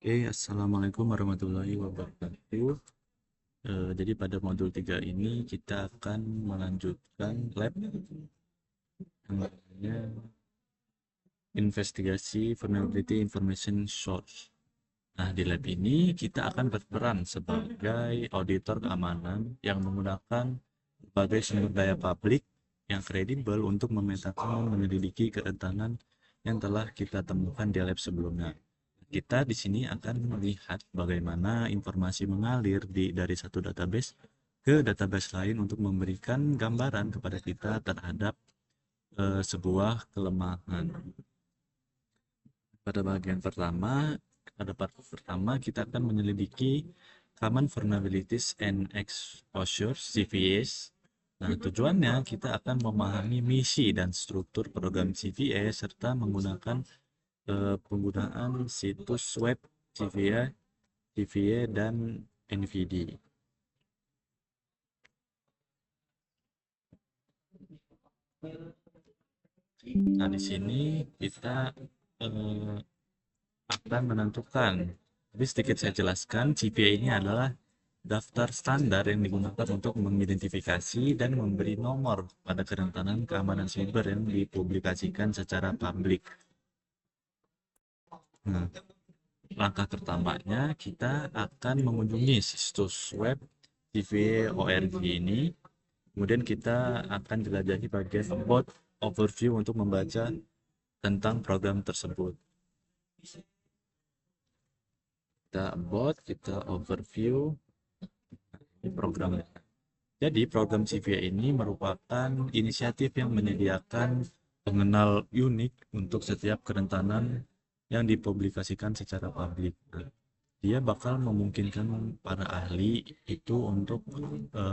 Assalamualaikum warahmatullahi wabarakatuh. Jadi pada modul 3 ini kita akan melanjutkan lab yang namanya investigasi vulnerability information source. Nah, di lab ini kita akan berperan sebagai auditor keamanan yang menggunakan berbagai sumber daya publik yang kredibel untuk memetakan dan menyelidiki kerentanan yang telah kita temukan di lab sebelumnya. Kita di sini akan melihat bagaimana informasi mengalir dari satu database ke database lain untuk memberikan gambaran kepada kita terhadap sebuah kelemahan. Pada part pertama kita akan menyelidiki Common Vulnerabilities and Exposures (CVEs). Nah, tujuannya kita akan memahami misi dan struktur program CVE serta menggunakan penggunaan situs web CVE dan NVD. Nah, di sini kita akan menentukan. Jadi sedikit saya jelaskan, CVE ini adalah daftar standar yang digunakan untuk mengidentifikasi dan memberi nomor pada kerentanan keamanan siber yang dipublikasikan secara publik. Nah, langkah pertamanya kita akan mengunjungi situs web CVE.org ini. Kemudian kita akan jelajahi bagian about overview untuk membaca tentang program tersebut. Kita about, kita overview programnya. Jadi program CVE ini merupakan inisiatif yang menyediakan pengenal unik untuk setiap kerentanan yang dipublikasikan secara publik. Dia bakal memungkinkan para ahli itu untuk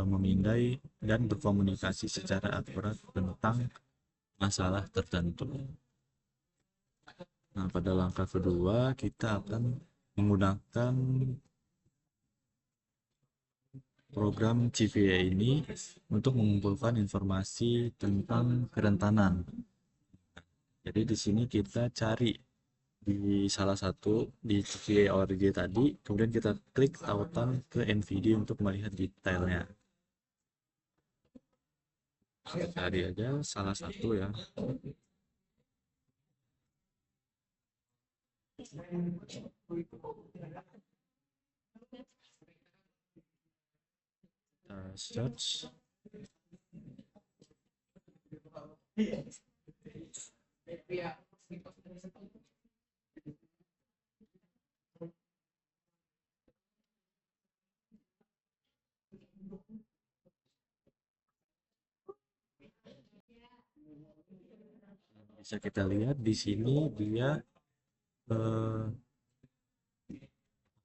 memindai dan berkomunikasi secara akurat tentang masalah tertentu. Nah, pada langkah kedua kita akan menggunakan program CVE ini untuk mengumpulkan informasi tentang kerentanan. Jadi di sini kita cari di salah satu di CVE.org tadi, kemudian kita klik tautan ke NVD untuk melihat detailnya. Kita cari aja salah satu ya. Search. Bisa kita lihat di sini dia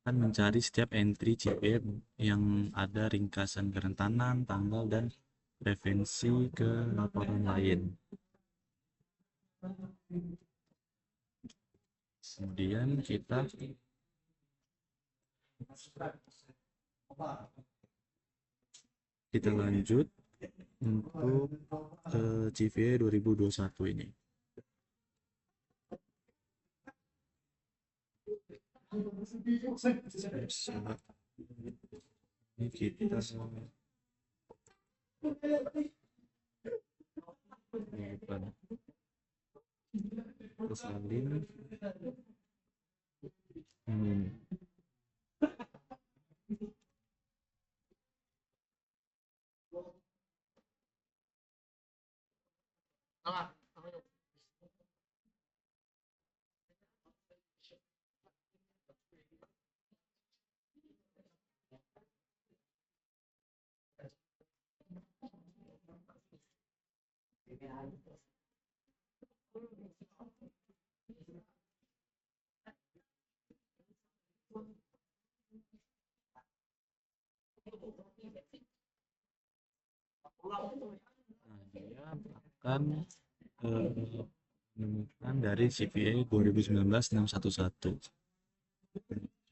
akan mencari setiap entry CVE yang ada ringkasan kerentanan, tanggal, dan referensi ke laporan lain. Kemudian kita lanjut untuk CVE 2021 ini. Ini kita salin dia akan menemukan dari CVE 2019-611.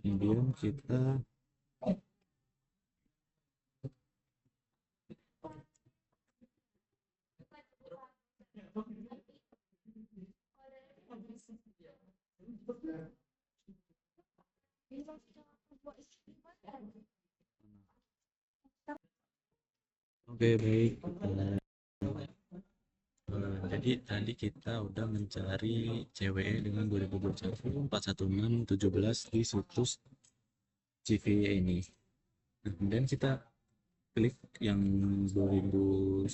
Kemudian kita Oke, baik. Jadi tadi kita udah mencari CWE dengan 2021 416 17 di situs CVE ini. Nah, kemudian kita klik yang 2019.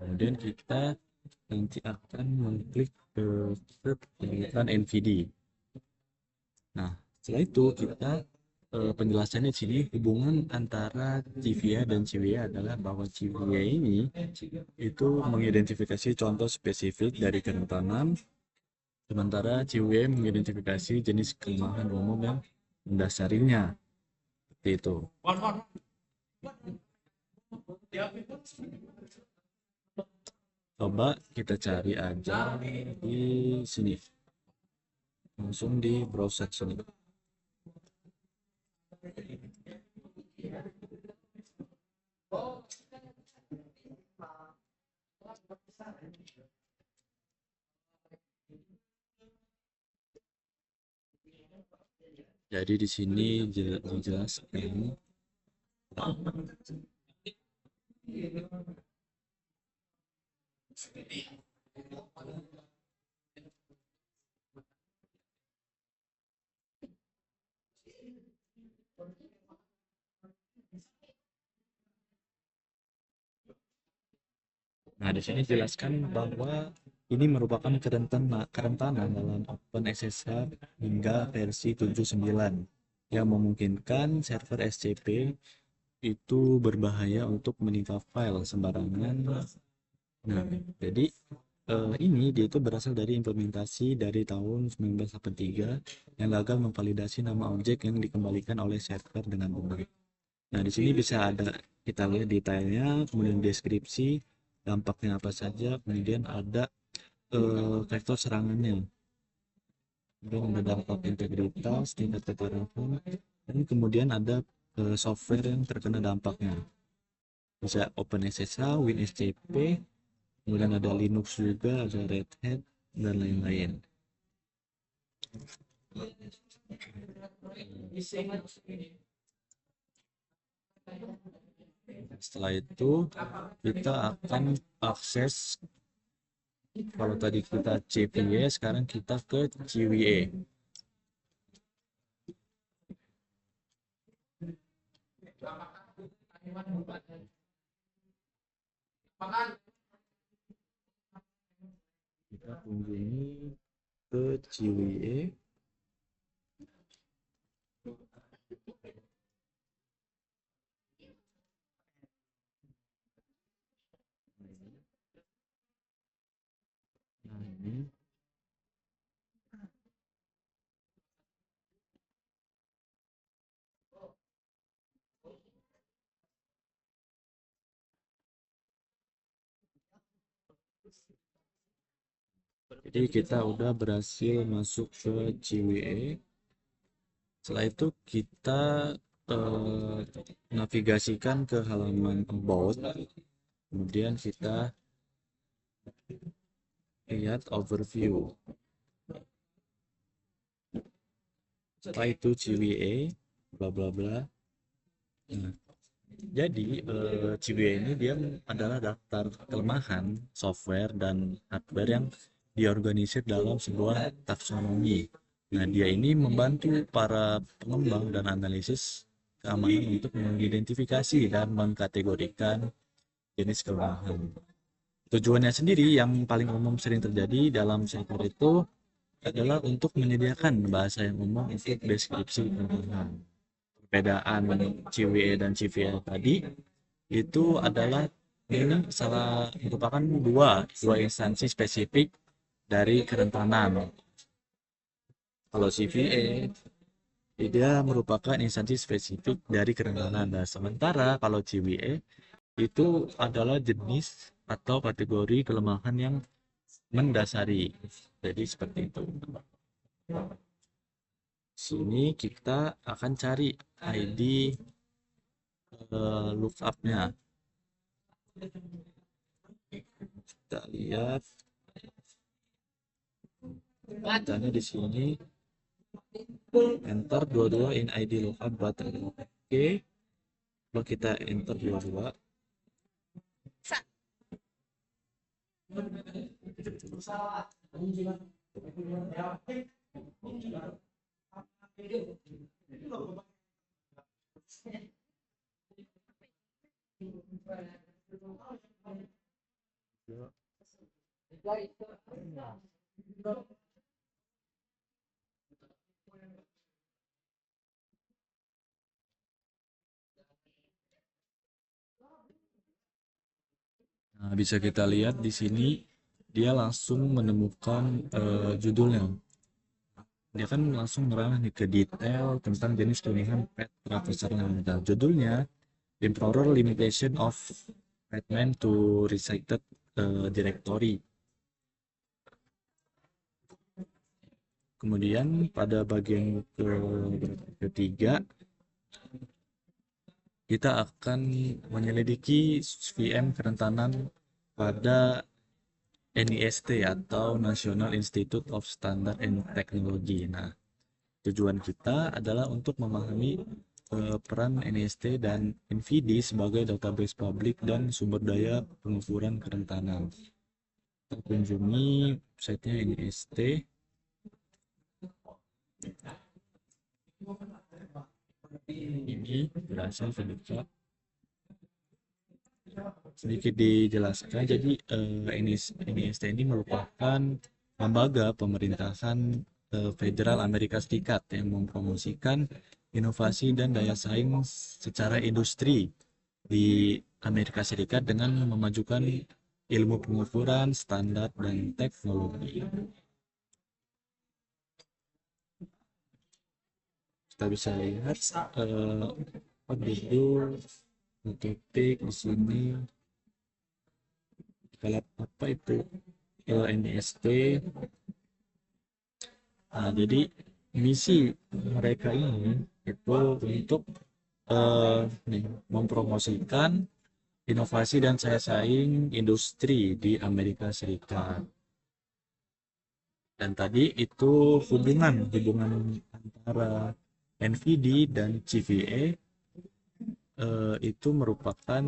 Kemudian kita nanti akan mengklik ke penyitaan NVD. Nah, setelah itu kita penjelasannya di sini hubungan antara CVA dan CWA adalah bahwa CVA ini itu mengidentifikasi contoh spesifik dari kerentanan, sementara CWA mengidentifikasi jenis kelemahan umum yang mendasarinya. Seperti itu. Coba kita cari aja di sini, langsung di browser sini. Jadi di sini dijelaskan Nah, di sini jelaskan bahwa ini merupakan kerentanan dalam OpenSSH hingga versi 79 yang memungkinkan server SCP itu berbahaya untuk menimpa file sembarangan. Nah, jadi ini dia itu berasal dari implementasi dari tahun 1983 yang gagal memvalidasi nama objek yang dikembalikan oleh server dengan benar. Nah, di sini bisa ada kita lihat detailnya, kemudian deskripsi, dampaknya apa saja, kemudian ada vektor serangannya, kemudian ada dampak integritas, tingkat keparahan, dan kemudian ada software yang terkena dampaknya. Bisa OpenSSH, WinSCP, kemudian ada Linux juga, ada Red Hat, dan lain-lain. Setelah itu kita akan akses, kalau tadi kita CVE, sekarang kita ke CWE. Kita kunjungi ke CWE. Nah, ini jadi kita udah berhasil masuk ke CWE. Setelah itu kita navigasikan ke halaman about, kemudian kita lihat overview. Setelah itu CWE bla bla bla. Nah, jadi CWE ini dia adalah daftar kelemahan software dan hardware yang diorganisir dalam sebuah taksonomi. Nah, dia ini membantu para pengembang dan analisis keamanan untuk mengidentifikasi dan mengkategorikan jenis kelemahan. Tujuannya sendiri yang paling umum sering terjadi dalam sektor itu adalah untuk menyediakan bahasa yang umum untuk deskripsi kelemahan. Perbedaan CWE dan CVE tadi itu adalah ini merupakan dua instansi spesifik dari kerentanan. Kalau CVE dia merupakan instansi spesifik dari kerentanan. Nah, sementara kalau CVE itu adalah jenis atau kategori kelemahan yang mendasari. Jadi seperti itu. Sini kita akan cari ID lookup-nya. kita lihat datanya di sini, enter 22 in ID lookup button. Oke, kalau kita enter 22, nah, bisa kita lihat di sini dia langsung menemukan judulnya. Dia kan langsung merambah nih ke detail tentang jenis tulisan pet profesornya. Nah, judulnya Emperor Limitation of Batman to Recited Directory. Kemudian pada bagian ketiga kita akan menyelidiki VM kerentanan pada NIST atau National Institute of Standard and Technology. Nah, tujuan kita adalah untuk memahami peran NIST dan NVD sebagai database publik dan sumber daya pengukuran kerentanan. Kita kunjungi website-nya NIST. Ini berhasil terbuka. Sedikit dijelaskan, jadi NIST ini merupakan lembaga pemerintahan federal Amerika Serikat yang mempromosikan inovasi dan daya saing secara industri di Amerika Serikat dengan memajukan ilmu pengukuran, standar, dan teknologi. Kita bisa lihat judul topik di sini. Kalau apa itu NIST. Nah, jadi misi mereka ini itu untuk mempromosikan inovasi dan daya saing industri di Amerika Serikat. Dan tadi itu hubungan antara NVD dan CVE itu merupakan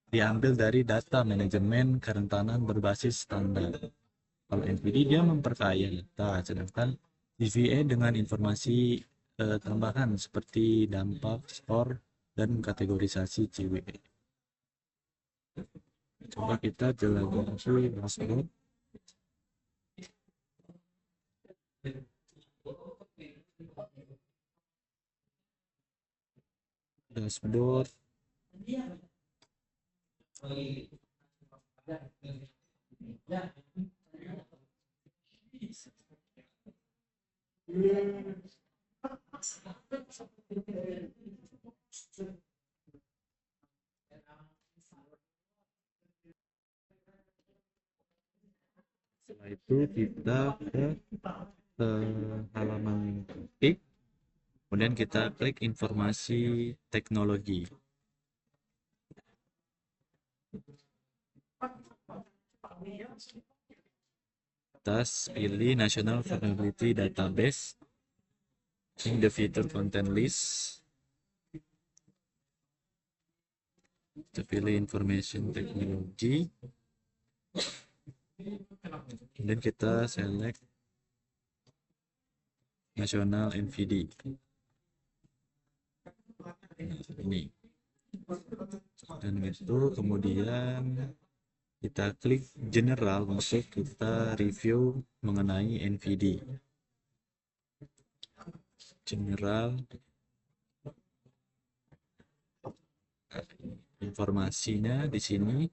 diambil dari data manajemen kerentanan berbasis standar. Kalau NVD dia memperkaya data, sedangkan CVE dengan informasi tambahan seperti dampak, skor, dan kategorisasi CVE. Coba kita jelajahi dashboard. Dashboard. Setelah itu kita ke halaman topik, kemudian kita klik informasi teknologi. Kita pilih National Vulnerability Database in the feature content list. Kita pilih information technology, kemudian kita select National NVD. Ini, dan itu kemudian kita klik general untuk kita review mengenai NVD. General, informasinya di sini.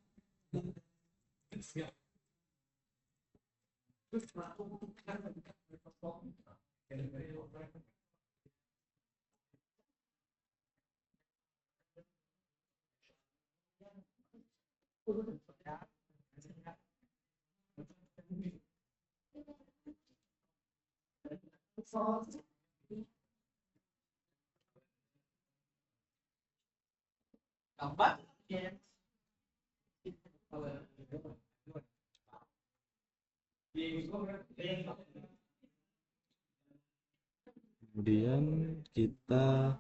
Kemudian kita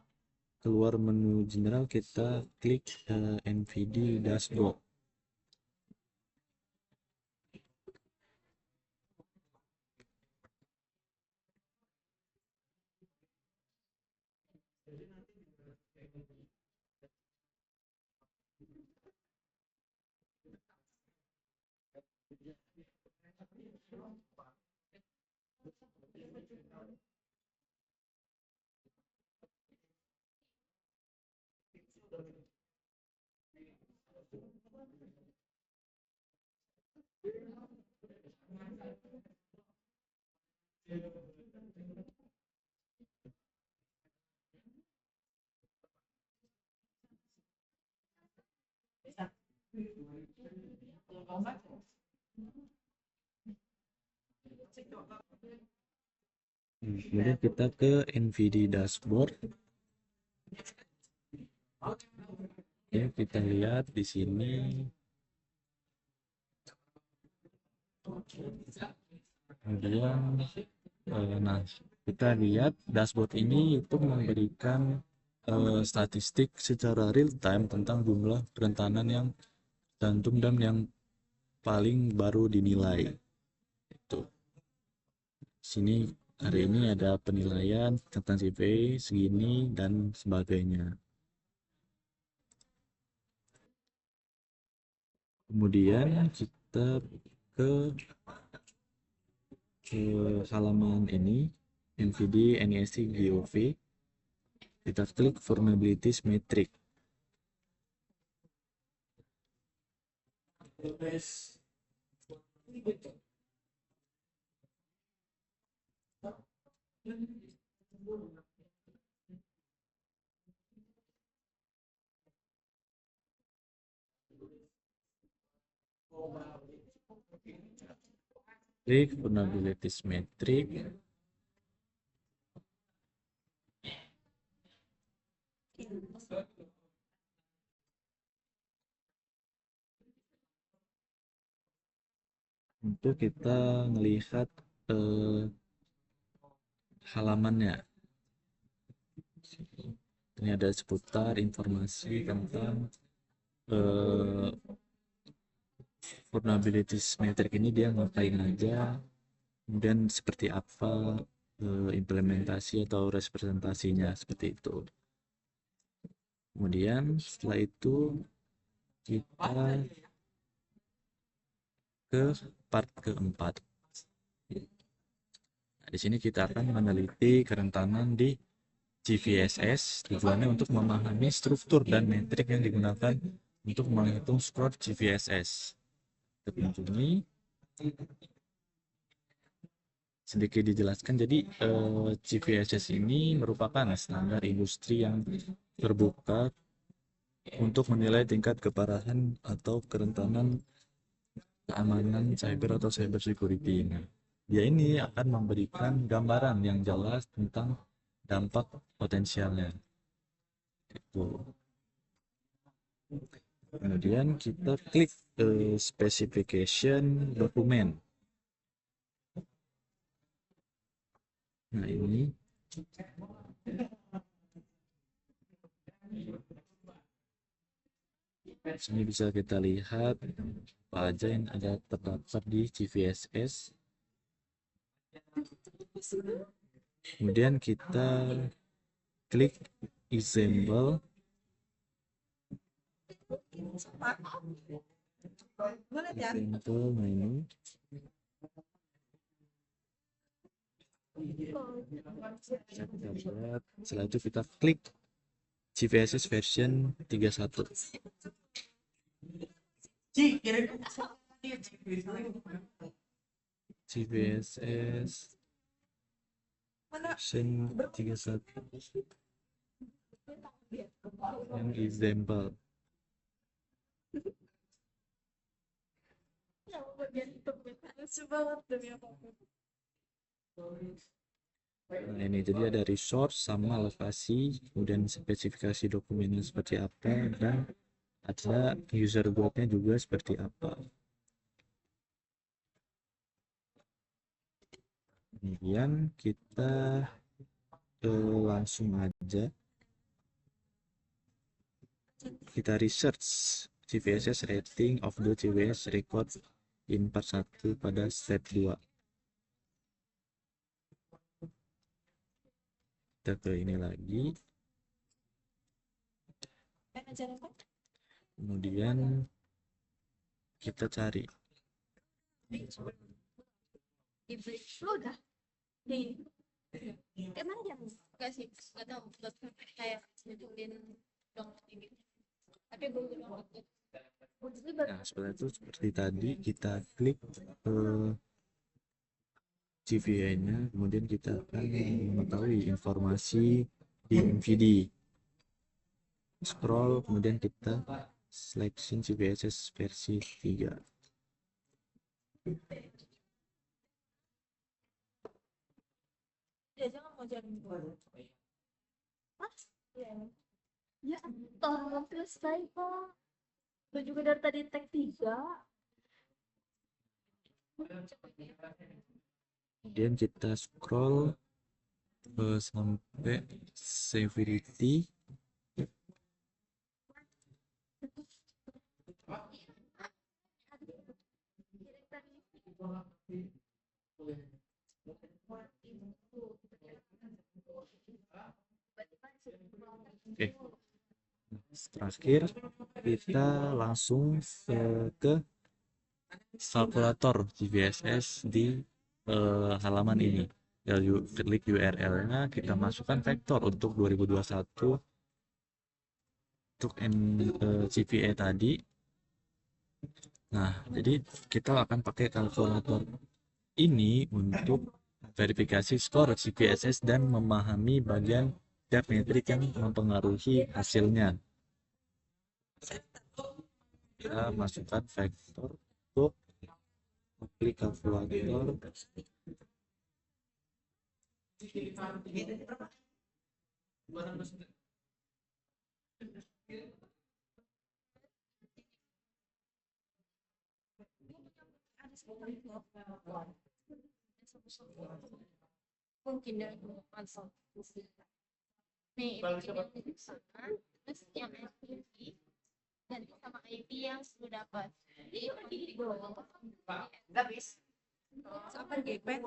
keluar menu general, kita klik NVD dashboard. Kemudian kita ke NVD dashboard. Ya, kita lihat di sini. Kemudian nah, kita lihat dashboard ini itu memberikan statistik secara real time tentang jumlah kerentanan yang cantum dan yang paling baru dinilai. Itu. Sini hari ini ada penilaian tentang CVE segini dan sebagainya. Kemudian kita ke halaman ini, NVD NEST GOV. Kita klik vulnerabilities metric. Klik vulnerabilities metric. Untuk kita melihat halamannya. Ini ada seputar informasi tentang vulnerabilities metric ini, dia ngapain aja, kemudian seperti apa implementasi atau representasinya, seperti itu. Kemudian setelah itu kita ke part keempat. Nah, di sini kita akan meneliti kerentanan di GVSS, tujuannya untuk memahami struktur dan metrik yang digunakan untuk menghitung skor GVSS. Terkunjungi sedikit dijelaskan. Jadi GVSS ini merupakan standar industri yang terbuka untuk menilai tingkat keparahan atau kerentanan keamanan cyber atau cyber security. Nah, dia ini akan memberikan gambaran yang jelas tentang dampak potensialnya. Itu. Kemudian kita klik specification dokumen. Nah, ini sini bisa kita lihat apa aja yang ada terdaftar di GVSS. Kemudian kita klik example. Example menu. Setelah itu kita klik GVSS version 31. GVSS version 31 yang example. Nah, ini jadi ada resource sama lokasi, kemudian spesifikasi dokumennya seperti apa, dan ada user guide-nya juga seperti apa. Kemudian kita langsung aja kita research CVSS rating of the CVS record in part 1 pada step 2. Kita ke ini lagi. Kemudian kita cari. Kemana dia? Enggak sih, enggak tahu. Kayak nyocokin dong gitu. Tapi gue Nah, seperti tadi kita klik CVA-nya, kemudian kita akan mengetahui informasi di MVD. Scroll, kemudian kita selection CVSS versi 3. dia jangan mau jadi ya tolong selesai kok. Gue juga dari tadi tag 3. Kemudian kita scroll sampai severity. Oke. Terakhir kita langsung ke kalkulator CVSS di halaman ini. Klik URL-nya, kita masukkan vektor untuk 2021 untuk CVA tadi. Nah, jadi kita akan pakai kalkulator ini untuk verifikasi skor CVSS dan memahami bagian tiap metrik yang mempengaruhi hasilnya. Kita masukkan vektor untuk klik kalkulator. Mungkin dari langsung nih ini sama terus yang IP dan sama IP yang sudah dapat jadi lagi garis sampai GP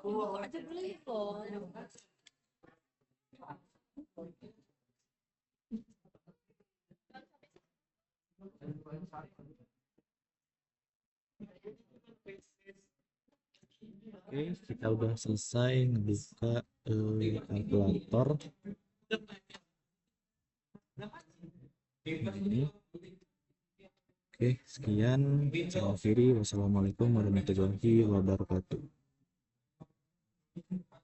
oh aja beli kok. Oke, kita udah selesai membuka kalkulator ini. Oke, sekian. Saya akhiri. Wassalamualaikum warahmatullahi wabarakatuh.